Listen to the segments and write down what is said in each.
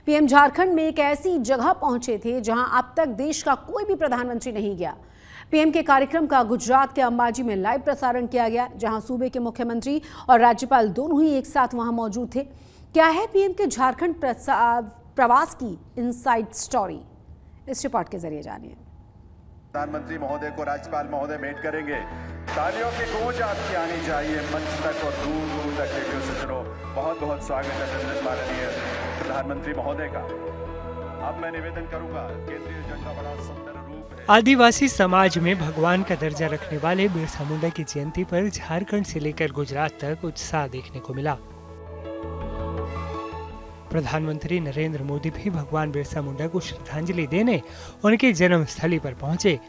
PM Jharkhand में एक ऐसी जगह पहुंचे थे जहां अब तक देश का कोई भी प्रधानमंत्री नहीं गया। पीएम के कार्यक्रम का गुजरात के अंबाजी में लाइव प्रसारण किया गया, जहां सूबे के मुख्यमंत्री और राज्यपाल दोनों ही एक साथ वहां मौजूद थे। क्या है पीएम के झारखंड प्रवास की इनसाइड स्टोरी, इस रिपोर्ट के जरिए जानिए। प्रधानमंत्री महोदय को राज्यपाल महोदय भेंट करेंगे। तालियों की गूंज आपकी आनी चाहिए मंच तक और दूर दूर तक। रेडियो सज्जनों, बहुत बहुत स्वागत है अभिनंदन माननीय प्रधानमंत्री महोदय का। अब मैं निवेदन करूंगा, केंद्रीय जन का बड़ा सुंदर रूप है। आदिवासी समाज में भगवान का दर्जा रखने वाले बिरसा मुंडा की जयंती पर झारखंड से लेकर गुजरात तक उत्साह देखने को मिला। प्रधानमंत्री नरेंद्र मोदी भी भगवान बिरसा मुंडा को श्रद्धांजलि देने उनकी जन्म स्थली पर पहुंचे।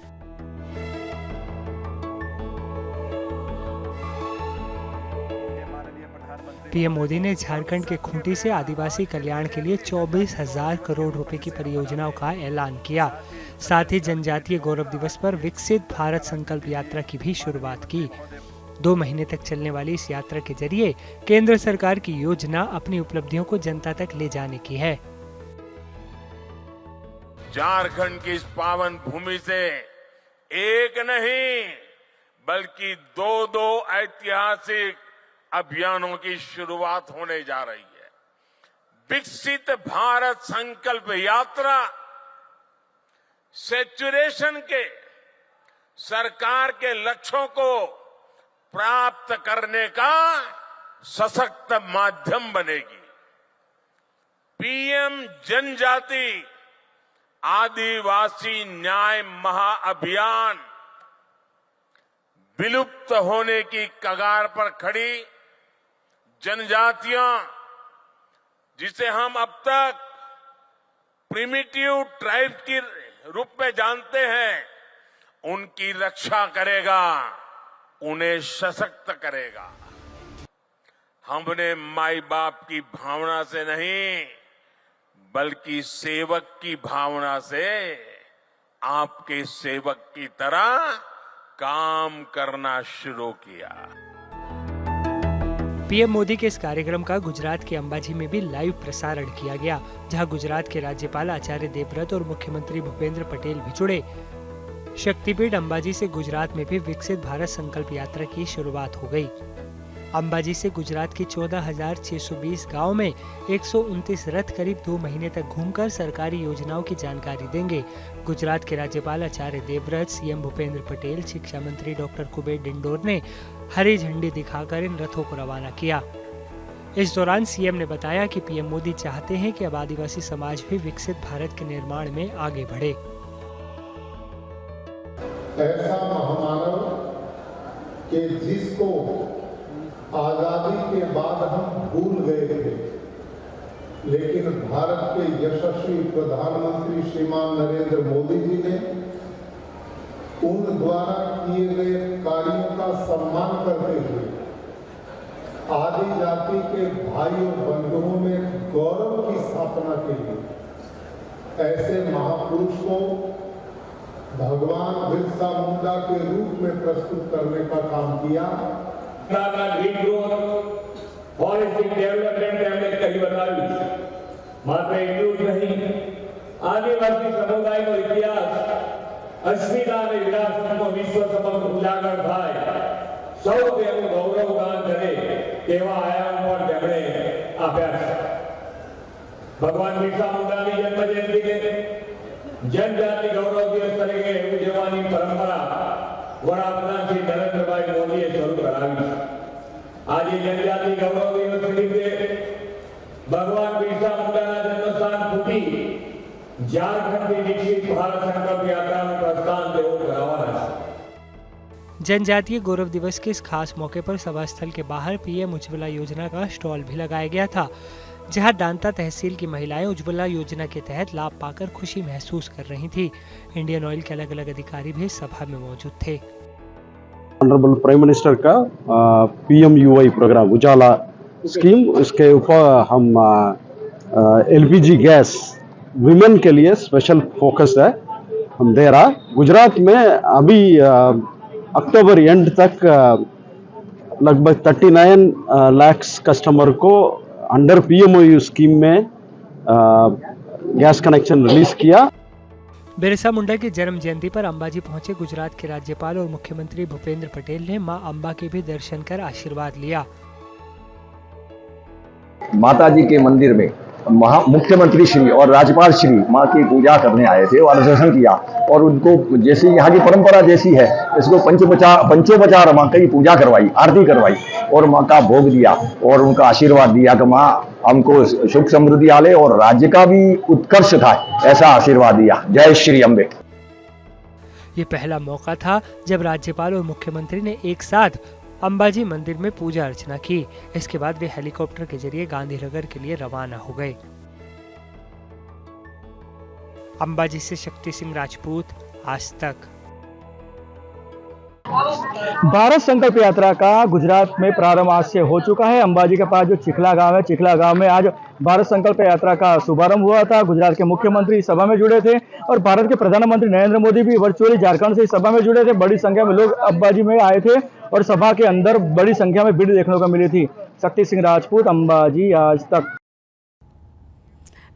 पीएम मोदी ने झारखंड के खूंटी से आदिवासी कल्याण के लिए 24,000 करोड़ रुपए की परियोजनाओं का ऐलान किया। साथ ही जनजातीय गौरव दिवस पर विकसित भारत संकल्प यात्रा की भी शुरुआत की। 2 महीने तक चलने वाली इस यात्रा के जरिए केंद्र सरकार की योजना अपनी उपलब्धियों को जनता तक ले जाने की है। झारखंड की इस पावन भूमि से एक नहीं बल्कि 2 ऐतिहासिक अभियानों की शुरुआत होने जा रही है। विकसित भारत संकल्प यात्रा सैचुरेशन के सरकार के लक्ष्यों को प्राप्त करने का सशक्त माध्यम बनेगी। पीएम जनजाति आदिवासी न्याय महाअभियान विलुप्त होने की कगार पर खड़ी जनजातियां, जिसे हम अब तक प्रिमिटिव ट्राइब के रूप में जानते हैं, उनकी रक्षा करेगा, उन्हें सशक्त करेगा। हमने माई बाप की भावना से नहीं बल्कि सेवक की भावना से आपके सेवक की तरह काम करना शुरू किया। पीएम मोदी के इस कार्यक्रम का गुजरात के अंबाजी में भी लाइव प्रसारण किया गया, जहां गुजरात के राज्यपाल आचार्य देवव्रत और मुख्यमंत्री भूपेंद्र पटेल भी जुड़े। शक्तिपीठ अंबाजी से गुजरात में भी विकसित भारत संकल्प यात्रा की शुरुआत हो गई। अंबाजी से गुजरात की 14,620 गांव में 129 रथ करीब 2 महीने तक घूमकर सरकारी योजनाओं की जानकारी देंगे। गुजरात के राज्यपाल आचार्य देवव्रत, सीएम भूपेंद्र पटेल, शिक्षा मंत्री डॉक्टर कुबेर डिंडोर ने हरी झंडी दिखाकर इन रथों को रवाना किया। इस दौरान सीएम ने बताया कि पीएम मोदी चाहते हैं कि अब आदिवासी समाज भी विकसित भारत के निर्माण में आगे बढ़े। ऐसा महामानव कि जिसको आजादी के बाद हम भूल गए थे, लेकिन भारत के यशस्वी प्रधानमंत्री श्रीमान नरेंद्र मोदी जी ने उन द्वारा किए गए कार्यों का सम्मान करते हुए आदि जाति के भाइयों बंधुओं में गौरव की स्थापना के लिए ऐसे महापुरुष को भगवान बिरसा मुंडा के रूप में प्रस्तुत करने का काम किया। ग्रीन ग्रोथ होलिस्टिक डेवलपमेंट हमने कही बताई, मात्र એટલું જ નહીં, આદિવાસી સમુદાયનો ઇતિહાસ અસ્મિતા અને વિરાસતનો વિશ્વ સમક્ષ ઉજાગર થાય, સૌ તેનું ગૌરવગાન કરે તેવા આયામ પર તેમણે આપ્યા છે। ભગવાન બિરસા મુંડાની જન્મજયંતિને जनजाति गौरव दिवस तरीके उजवવાની परंपरा वडाप्रधान श्री नरेंद्रभाई मोदीए शुरू करावी। आज जनजाति गौरव दिवस निमित्ते भगवान बिरसा मुंडाના जन्मस्थान खूंटी झारखंड की विकसित भारत संकल्प यात्रा में प्रस्थान देव करावाना है। जनजातीय गौरव दिवस के इस खास मौके पर सभा स्थल के बाहर पीएम उज्ज्वला योजना का स्टॉल भी लगाया गया था, जहां दांता तहसील की महिलाएं उज्ज्वला योजना के तहत लाभ पाकर खुशी महसूस कर रही थी। इंडियन ऑयल के अलग अलग अधिकारी भी सभा में मौजूद थे। ऑनरेबल प्राइम मिनिस्टर का PMUY प्रोग्राम उजाला स्कीम, उसके ऊपर हम LPG गैस विमेन के लिए स्पेशल फोकस है हम दे रहा। गुजरात में अभी अक्टूबर एंड तक लगभग 39 लाख कस्टमर को अंडर PMOU स्कीम में गैस कनेक्शन रिलीज किया। बिरसा मुंडा की जन्म जयंती पर अंबाजी पहुंचे गुजरात के राज्यपाल और मुख्यमंत्री भूपेंद्र पटेल ने मां अंबा के भी दर्शन कर आशीर्वाद लिया। माता जी के मंदिर में मुख्यमंत्री श्री और राज्यपाल श्री माँ की पूजा करने आए थे और दर्शन किया, और उनको जैसी यहाँ की परंपरा जैसी है इसको पंचोपचार माँ की पूजा करवाई, आरती करवाई और माँ का भोग दिया और उनका आशीर्वाद दिया कि माँ हमको सुख समृद्धि आले और राज्य का भी उत्कर्ष था, ऐसा आशीर्वाद दिया। जय श्री अम्बे। ये पहला मौका था जब राज्यपाल और मुख्यमंत्री ने एक साथ अंबाजी मंदिर में पूजा अर्चना की। इसके बाद वे हेलीकॉप्टर के जरिए गांधीनगर के लिए रवाना हो गए। अंबाजी से शक्ति सिंह राजपूत, आज तक। भारत संकल्प यात्रा का गुजरात में प्रारंभ आज से हो चुका है। अंबाजी के पास जो चिखला गांव है, चिखला गांव में आज भारत संकल्प यात्रा का शुभारंभ हुआ था। गुजरात के मुख्यमंत्री सभा में जुड़े थे और भारत के प्रधानमंत्री नरेंद्र मोदी भी वर्चुअली झारखंड से इस सभा में जुड़े थे। बड़ी संख्या में लोग अंबाजी में आए थे और सभा के अंदर बड़ी संख्या में भीड़ देखने को मिली थी। शक्ति सिंह राजपूत, अंबाजी, आज तक।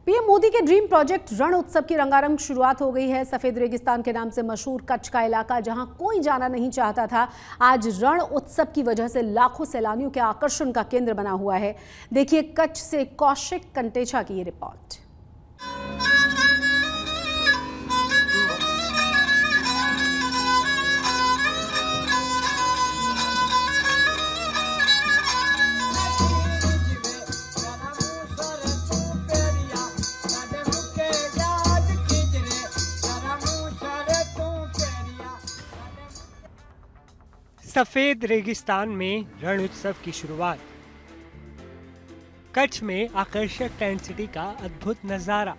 पीएम मोदी के ड्रीम प्रोजेक्ट रण उत्सव की रंगारंग शुरुआत हो गई है। सफेद रेगिस्तान के नाम से मशहूर कच्छ का इलाका, जहां कोई जाना नहीं चाहता था, आज रण उत्सव की वजह से लाखों सैलानियों के आकर्षण का केंद्र बना हुआ है। देखिए कच्छ से कौशिक कंटेचा की ये रिपोर्ट। सफेद रेगिस्तान में रण उत्सव की शुरुआत। कच्छ में आकर्षक टेंट सिटी का अद्भुत नजारा।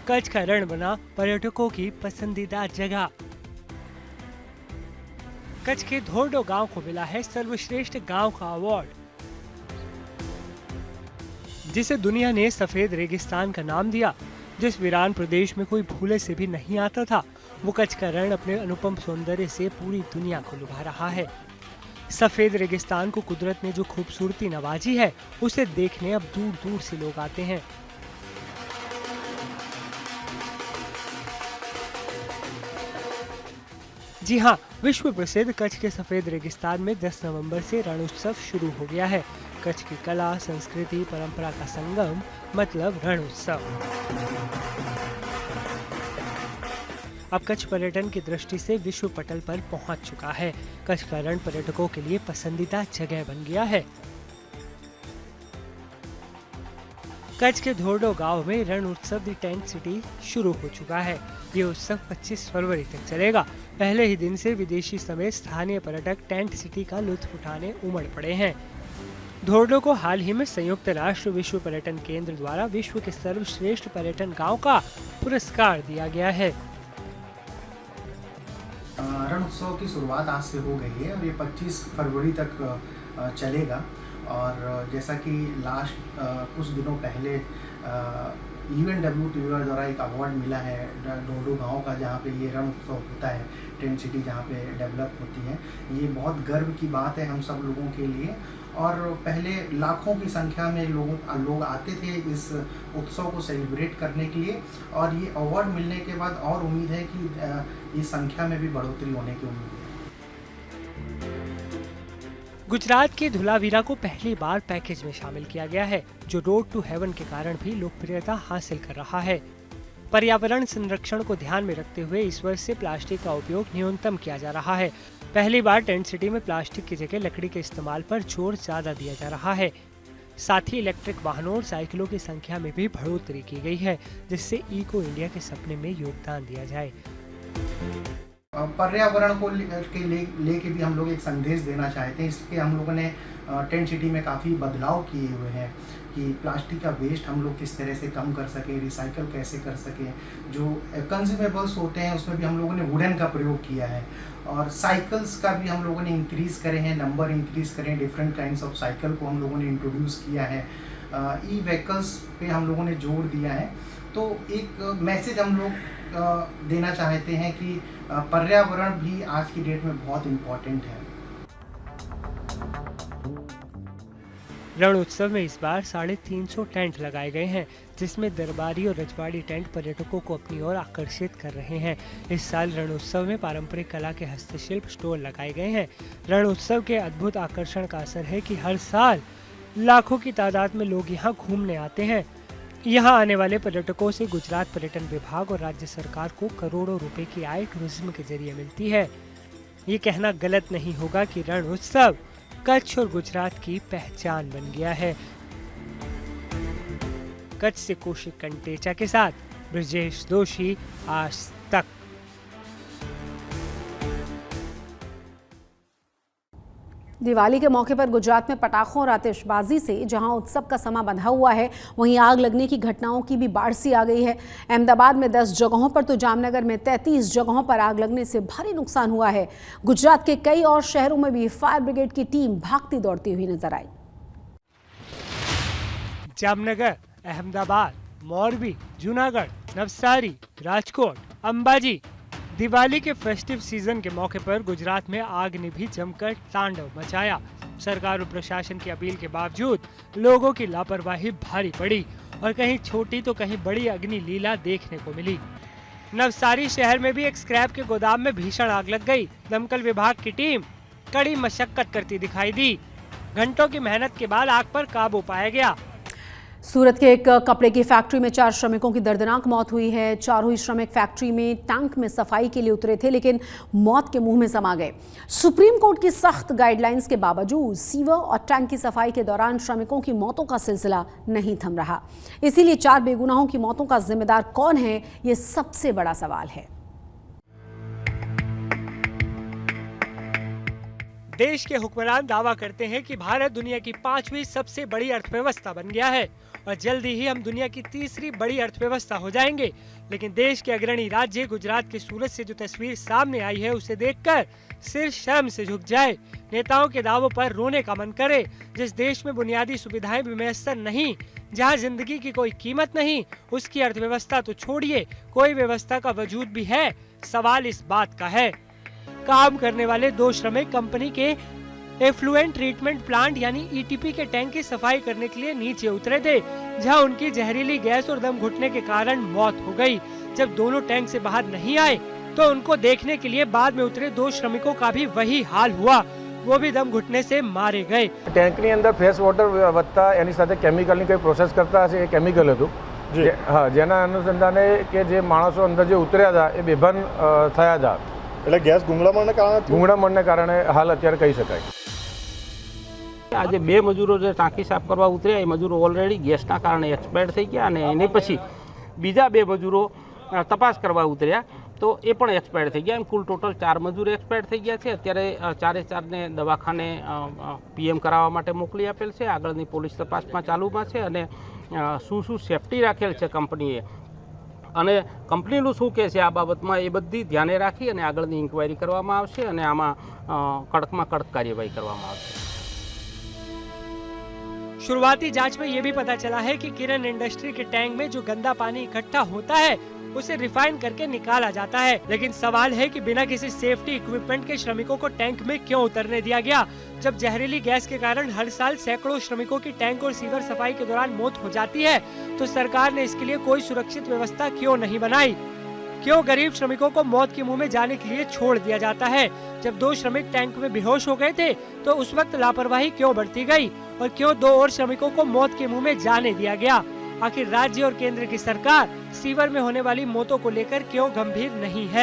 कच्छ का रण बना पर्यटकों की पसंदीदा जगह। कच्छ के धोर्डो गांव को मिला है सर्वश्रेष्ठ गांव का अवार्ड, जिसे दुनिया ने सफेद रेगिस्तान का नाम दिया। जिस वीरान प्रदेश में कोई भूले से भी नहीं आता था, वो कच्छ का रण अपने अनुपम सौंदर्य से पूरी दुनिया को लुभा रहा है। सफेद रेगिस्तान को कुदरत ने जो खूबसूरती नवाजी है, उसे देखने अब दूर दूर से लोग आते हैं। जी हाँ, विश्व प्रसिद्ध कच्छ के सफेद रेगिस्तान में 10 नवंबर से रण उत्सव शुरू हो गया है। कच्छ की कला, संस्कृति, परंपरा का संगम मतलब रण उत्सव। अब कच्छ पर्यटन की दृष्टि से विश्व पटल पर पहुंच चुका है। कच्छ का रण पर्यटकों के लिए पसंदीदा जगह बन गया है। कच्छ के धोर्डो गांव में रण उत्सव दी टेंट सिटी शुरू हो चुका है। ये उत्सव 25 फरवरी तक चलेगा। पहले ही दिन से विदेशी समेत स्थानीय पर्यटक टेंट सिटी का लुत्फ उठाने उमड़ पड़े हैं। धोर्डो को हाल ही में संयुक्त राष्ट्र विश्व पर्यटन केंद्र द्वारा विश्व के सर्वश्रेष्ठ पर्यटन गांव का पुरस्कार दिया गया है। रण उत्सव की शुरुआत आज से हो गई है और ये 25 फरवरी तक चलेगा। और जैसा कि लास्ट कुछ दिनों पहले UNWTO द्वारा एक अवार्ड मिला है धोर्डो गांव का, जहाँ पे ये रण उत्सव होता है, टेंट सिटी जहाँ पे डेवलप होती है। ये बहुत गर्व की बात है हम सब लोगों के लिए। और पहले लाखों की संख्या में लोग आते थे इस उत्सव को सेलिब्रेट करने के लिए, और ये अवार्ड मिलने के बाद और उम्मीद है कि इस संख्या में भी बढ़ोतरी होने की उम्मीद है। गुजरात के धुलावीरा को पहली बार पैकेज में शामिल किया गया है, जो रोड टू हेवन के कारण भी लोकप्रियता हासिल कर रहा है। पर्यावरण संरक्षण को ध्यान में रखते हुए इस वर्ष से प्लास्टिक का उपयोग न्यूनतम किया जा रहा है। पहली बार टेंट सिटी में प्लास्टिक की जगह लकड़ी के इस्तेमाल पर जोर ज्यादा दिया जा रहा है। साथ ही इलेक्ट्रिक वाहनों और साइकिलों की संख्या में भी बढ़ोतरी की गई है, जिससे इको इंडिया के सपने में योगदान दिया जाए। पर्यावरण को लेके भी हम लोग एक संदेश देना चाहते हैं। इसके हम लोगों ने टेंट सिटी में काफ़ी बदलाव किए हुए हैं कि प्लास्टिक का वेस्ट हम लोग किस तरह से कम कर सकें, रिसाइकल कैसे कर सकें। जो कंज्यूमेबल्स होते हैं उसमें भी हम लोगों ने वुडन का प्रयोग किया है, और साइकिल्स का भी हम लोगों ने इंक्रीज़ करे हैं, नंबर इंक्रीज़ करें। डिफरेंट काइंड्स ऑफ साइकिल को हम लोगों ने इंट्रोड्यूस किया है। ई व्हीकल्स पे हम लोगों ने जोर दिया है। तो एक मैसेज हम लोग देना चाहते हैं कि पर्यावरण भी आज की डेट में बहुत इम्पोर्टेंट है। रण उत्सव में इस बार 350 टेंट लगाए गए हैं, जिसमें दरबारी और रजवाड़ी टेंट पर्यटकों को अपनी ओर आकर्षित कर रहे हैं। इस साल रण उत्सव में पारंपरिक कला के हस्तशिल्प स्टॉल लगाए गए हैं। रण उत्सव के अद्भुत आकर्षण का असर है कि हर साल लाखों की तादाद में लोग यहाँ घूमने आते हैं। यहाँ आने वाले पर्यटकों से गुजरात पर्यटन विभाग और राज्य सरकार को करोड़ों रुपए की आय टूरिज्म के जरिए मिलती है। ये कहना गलत नहीं होगा कि रण उत्सव कच्छ और गुजरात की पहचान बन गया है। कच्छ से कौशिक कंटेचा के साथ ब्रजेश दोषी, आज तक। दिवाली के मौके पर गुजरात में पटाखों और आतिशबाजी से जहां उत्सव का समा बंधा हुआ है, वहीं आग लगने की घटनाओं की भी बाढ़ सी आ गई है। अहमदाबाद में 10 जगहों पर तो जामनगर में 33 जगहों पर आग लगने से भारी नुकसान हुआ है। गुजरात के कई और शहरों में भी फायर ब्रिगेड की टीम भागती दौड़ती हुई नजर आई। जामनगर, अहमदाबाद, मोरबी, जूनागढ़, नवसारी, राजकोट, अंबाजी। दिवाली के फेस्टिव सीजन के मौके पर गुजरात में आग ने भी जमकर तांडव मचाया। सरकार और प्रशासन की अपील के बावजूद लोगों की लापरवाही भारी पड़ी और कहीं छोटी तो कहीं बड़ी अग्नि लीला देखने को मिली। नवसारी शहर में भी एक स्क्रैप के गोदाम में भीषण आग लग गई। दमकल विभाग की टीम कड़ी मशक्कत करती दिखाई दी। घंटों की मेहनत के बाद आग पर काबू पाया गया। सूरत के एक कपड़े की फैक्ट्री में 4 श्रमिकों की दर्दनाक मौत हुई है। चारों ही श्रमिक फैक्ट्री में टैंक में सफाई के लिए उतरे थे, लेकिन मौत के मुंह में समा गए। सुप्रीम कोर्ट की सख्त गाइडलाइंस के बावजूद सीवर और टैंक की सफाई के दौरान श्रमिकों की मौतों का सिलसिला नहीं थम रहा। इसीलिए 4 बेगुनाहों की मौतों का जिम्मेदार कौन है, ये सबसे बड़ा सवाल है। देश के हुक्मरान दावा करते हैं कि भारत दुनिया की 5वीं सबसे बड़ी अर्थव्यवस्था बन गया है और जल्दी ही हम दुनिया की 3री बड़ी अर्थव्यवस्था हो जाएंगे। लेकिन देश के अग्रणी राज्य गुजरात के सूरत से जो तस्वीर सामने आई है, उसे देखकर सिर शर्म से झुक जाए। नेताओं के दावों पर रोने का मन करे। जिस देश में बुनियादी सुविधाएं भी मैसर नहीं, जहां जिंदगी की कोई कीमत नहीं, उसकी अर्थव्यवस्था तो छोड़िए, कोई व्यवस्था का वजूद भी है। सवाल इस बात का है। काम करने वाले 2 श्रमिक कंपनी के एफ्लुएंट ट्रीटमेंट प्लांट यानी ईटीपी के टैंक की सफाई करने के लिए नीचे उतरे थे, जहां उनकी जहरीली गैस और दम घुटने के कारण मौत हो गई। जब दोनों टैंक से बाहर नहीं आए तो उनको देखने के लिए बाद में उतरे 2 श्रमिकों का भी वही हाल हुआ। वो भी दम घुटने से मारे गए। ટેન્કની અંદર ફ્રેશ વોટર વધતા એની સાથે કેમિકલની કોઈ પ્રોસેસ કરતા હશે, એ કેમિકલ હતું હા, જેના અનુસંધાને કે જે માણસો અંદર જે ઉતર્યા હતા એ બેભાન થયા હતા। એટલે ગેસ ગુંગળામણને કારણે હાલ અત્યારે કહી શકાય। આજે 2 મજૂરો જે ટાંકી સાફ કરવા ઉતર્યા એ મજૂરો ઓલરેડી ગેસના કારણે એક્સપાયર થઈ ગયા અને એની પછી બીજા 2 મજૂરો તપાસ કરવા ઉતર્યા તો એ પણ એક્સપાયર થઈ ગયા। એમ કુલ ટોટલ 4 મજૂર એક્સપાયર થઈ ગયા છે। અત્યારે 4 ને દવાખાને પીએમ કરાવવા માટે મોકલી આપેલ છે। આગળની પોલીસ તપાસમાં ચાલુમાં છે અને શું સેફટી રાખેલ છે કંપનીએ અને કંપનીનું શું કહે છે આ બાબતમાં એ બધી ધ્યાને રાખી અને આગળની ઇન્ક્વાયરી કરવામાં આવશે અને આમાં કડકમાં કડક કાર્યવાહી કરવામાં આવશે। शुरुआती जांच में ये भी पता चला है कि किरण इंडस्ट्री के टैंक में जो गंदा पानी इकट्ठा होता है उसे रिफाइन करके निकाला जाता है। लेकिन सवाल है कि बिना किसी सेफ्टी इक्विपमेंट के श्रमिकों को टैंक में क्यों उतरने दिया गया। जब जहरीली गैस के कारण हर साल सैकड़ों श्रमिकों की टैंक और सीवर सफाई के दौरान मौत हो जाती है, तो सरकार ने इसके लिए कोई सुरक्षित व्यवस्था क्यों नहीं बनाई। क्यों गरीब श्रमिकों को मौत के मुंह में जाने के लिए छोड़ दिया जाता है। जब 2 श्रमिक टैंक में बेहोश हो गए थे तो उस वक्त लापरवाही क्यों बढ़ती गई और क्यों 2 और श्रमिकों को मौत के मुंह में जाने दिया गया। आखिर राज्य और केंद्र की सरकार सीवर में होने वाली मौतों को लेकर क्यों गंभीर नहीं है।